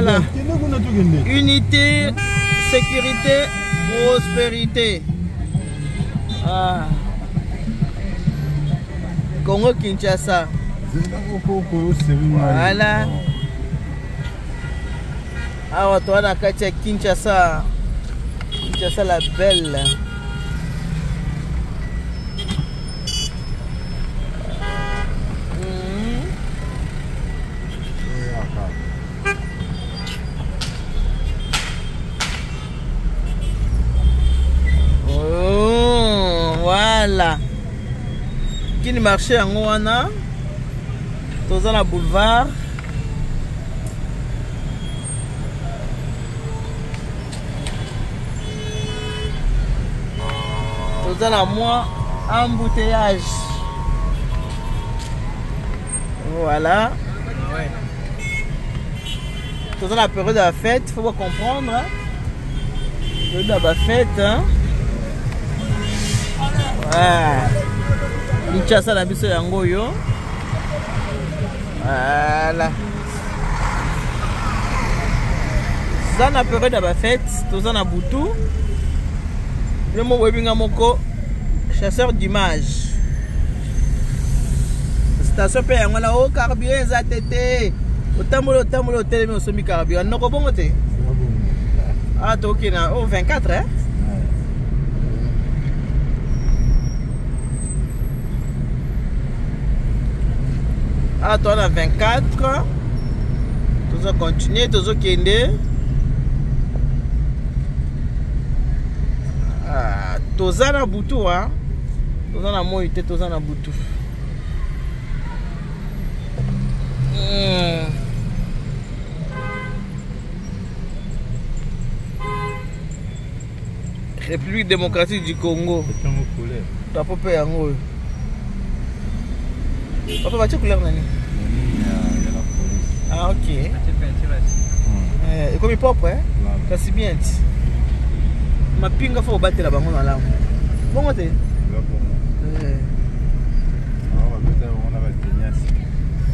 Voilà. Unité, sécurité, prospérité. Ah. Congo Kinshasa. Voilà. Ah, toi, on a Kinshasa. Kinshasa la belle. Voilà. Qui ne marchait en Ouana, dans la boulevard. Dans la moi embouteillage. Voilà. Dans la période de la fête, il faut pas comprendre. Hein? Période de la fête. Hein? Kinshasa na biso yango yo. Voilà. Ça na période de la fête, toza na butu. Le mot webinga moko chasseur d'image. Station pe yango la o carburant za tete. Otamolo telemi osomi carburant. Noko bongo te. Ah to kina o 24 hein. Ah, toi, on a 24. Tous on continue, tous on kende. Ah, tous on a boutou, hein. Tous on a moïté, tous on a boutou. République démocratique du Congo. T'as pas payé en haut. Papa, va-tu couleur nani? Ah, ok. Et comme il est propre, hein? Ça c'est bien. Ma pinga faut battre la banque dans l'arme. Bon, moi, t'es?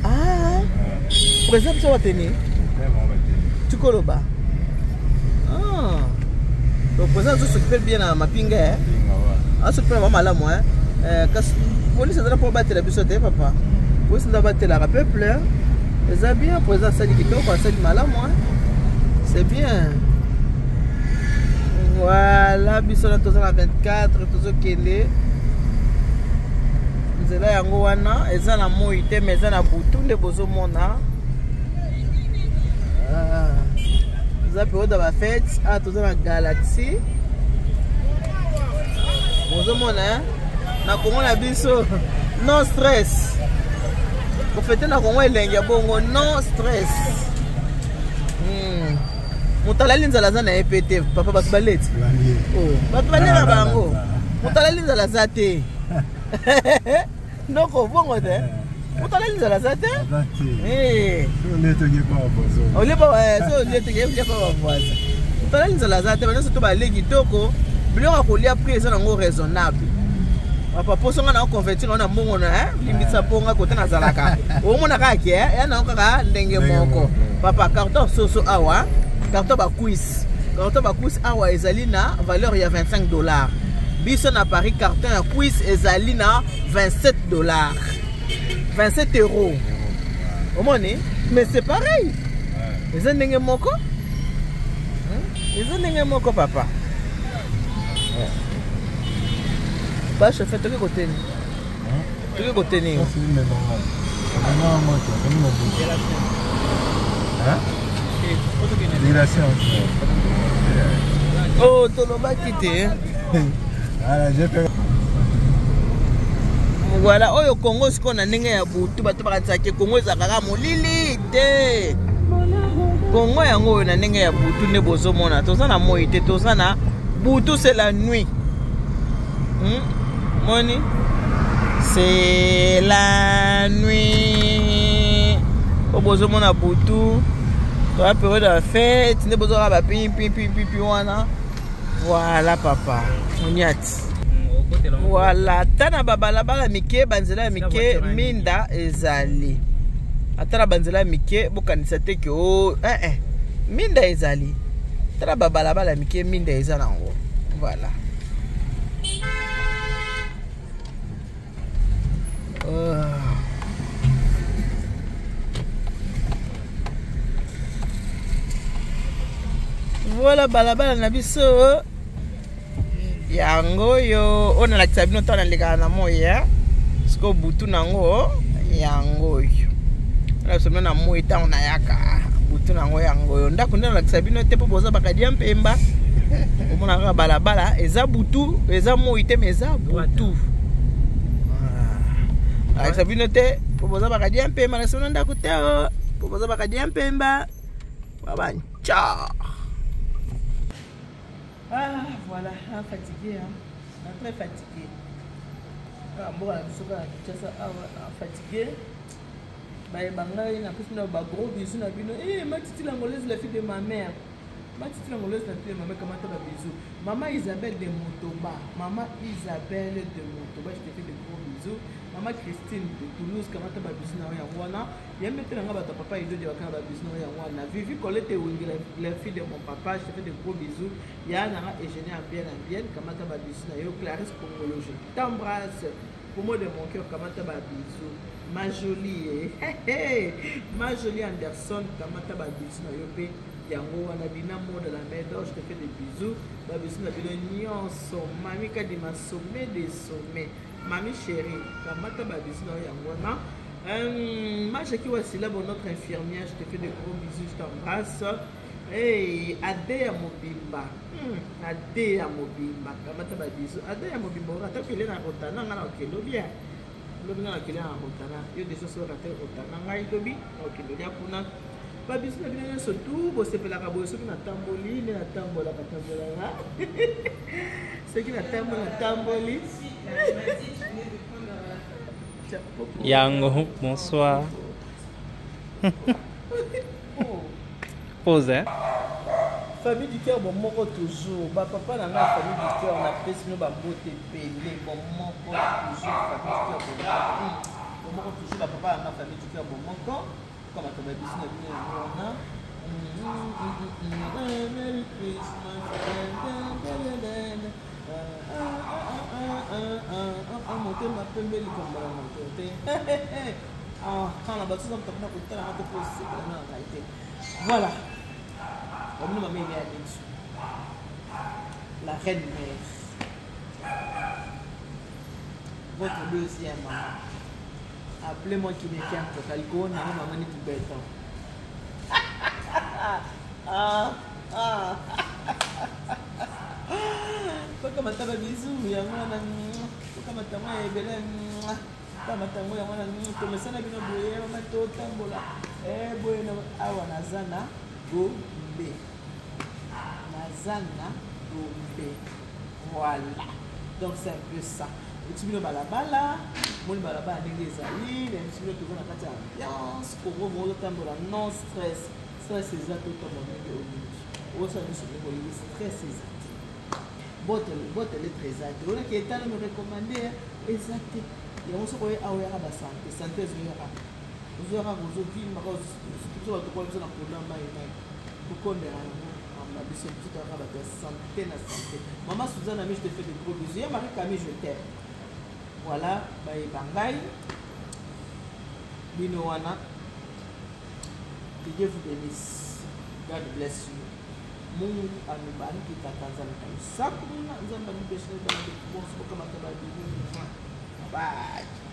Ah, pour exemple, ça va tenir. Tu colles au bas. Ah, donc, pour exemple, ça s'occupe bien à ma pinga, hein? Ah, ça s'occupe vraiment à moi, hein? Police est là pour battre la bisote, papa. Police est là pour battre la peuple. C'est bien, pour ça, ça dit que ça dit mal à moi. C'est bien. Voilà, bisote 24, tout ce qui est. Nous sommes là, Yangoana, et ça, la moïté, mais ça, la bouton de Bozo Mona. Nous avons dans la fête, à tout la galaxie. Bozo Mona, na Congo na biso no stress. Pour fêter na Congo elenge bongo no stress. Mutalali nzala za na EPT papa batubaleti. Oh, batubalela bango. Mutalali nzala za te. Ndoko bongo te. Mutalali nzala za te. Eh. Ole ba so le te ye kwa voisin. Mutalali nzala za te bana so to ba legi toko. Biloko kolia prix eza nango raisonnable. Papa posonga na convertir na mbongo na limbisa ponga kote na zalaka. Omona kake ya na kaka ndenge moko. Papa carton soso awa, carton ba quiz. Carton ba quiz awa ezali na valeur ya $25. Biso na Paris carton ya quiz ezali na $27. 27 €. Omoni, mais c'est pareil. Eza ndenge moko? Eza ndenge moko papa. Bah, je fais tout le côté. Tout le côté. Oh, tout le bas quitté. Voilà, oh, au Congo, ce qu'on a n'engagé à bout, tout le Congo, ça a molili. Congo, on a n'engagé à bout, tout le beau monde. Tout ça, tout ça, tout c'est la nuit. Money, c'est la nuit. Au besoin mon aboutou, dans la période de la fête, ne besoin de pim. Voilà papa, on y a. Voilà, tana baba la bala mike banzela mike minda ezali. Atana banzela mike bokanisa te que oh minda ezali tala babalabala mike minda eza nango voilà voilà balabala na biso yango yo ona la tsabino tana leka na moya sko butu nango yango yo na somna na moya ta na yaka butu nango yango yo ndako ndana la tsabino te po boza bakadia mpemba omona ka balabala eza butu eza moya te meza butu la tsabino te po boza bakadia mpemba na somna ndako te po boza bakadia mpemba baba ciao. Ah, voilà, fatigué, hein. Très fatigué. Ah, bon, fatigué. Bah, il a plus de gros bisous. Ma petite angolaise, la fille de ma mère. Ma petite angolaise, la fille de ma mère, comment tu vas bisous? Maman Isabelle de Motoba. Maman Isabelle de Motoba, je te fais de gros bisous. Maman Christine de Toulouse, comment tu vas bisous? Il y a maintenant papa il doit avoir bisous. Vivi Colette Wingi, la fille de mon papa, je te fais de gros bisous. Il y a Nara et Génie bien, comment tu vas bisous? Clarisse Congolo, je t'embrasse. Pour moi de mon cœur, comment tu vas bisous? Ma jolie, ma jolie Anderson, comment tu vas bisous? Yango wana bina mode la maison, je te fais des bisous. Ba bisous na bino nyonso. Mami kadima sommet des sommets. Mami chérie, comment tu vas bisous na yango wana? Maja qui voici là, notre infirmière, je te fais de gros bisous, je t'embrasse. Hey, Adé à Mobimba. Adé à Mobimba. Comment tu vas bisous? Adé à Mobimba, on a fait les rotana, on a fait le bien. L'homme n'a pas fait la rotana. Il y a des choses sur la terre rotana. On a fait le bien. Ok, le bien pour nous. Ba bisous na bino surtout bo sepela ka boyo soki na tamboli ne na tambola ka tambola soki na tamboli Yango, bonsoir. Pose, hein? Famille du cœur, bon moko toujours. Bah papa n'a pas famille du cœur, on a fait sinon bah beauté pelé, bon moko toujours famille du cœur, bon moko toujours. Bah papa n'a pas famille du cœur, bon moko. Comme on a dit, c'est bien. Merry Christmas. Monter ma pembeli comme la monter. Ah, quand la bâtisse on t'a pas coûté la moto possible la réalité. Voilà. On nous m'a mis à dessus. La reine mère. Votre deuxième maman. Appelez-moi qui n'est qu'un Cocalco, n'a pas maman du béton. Kama taba bisou ya mwana kama tama ebele kama tamo ya mwana tomesana bino boye mato tambola boye na awa nazana gombe voilà donc c'est un peu ça tu bino balabala mon balabala ndenge ezali les bino tozo na kati ya ambiance kongo mo tambola non stress eza to to ndenge olingi osa biso ko stress eza botte les trésors on a qui est allé me recommander exact il y a aussi quoi à la santé vous aurez vos vies mais tout ça quoi ça pour la main pour qu'on ait on a besoin de tout à la santé maman Suzanne ami je te fais des gros bisous Marie Camille je t'aime voilà bye bye binoana que Dieu vous bénisse God bless you Mungu amebariki Tanzania kabisa. Kuna nzamba ni biashara ndio kwa sababu kama tabadi. Bye.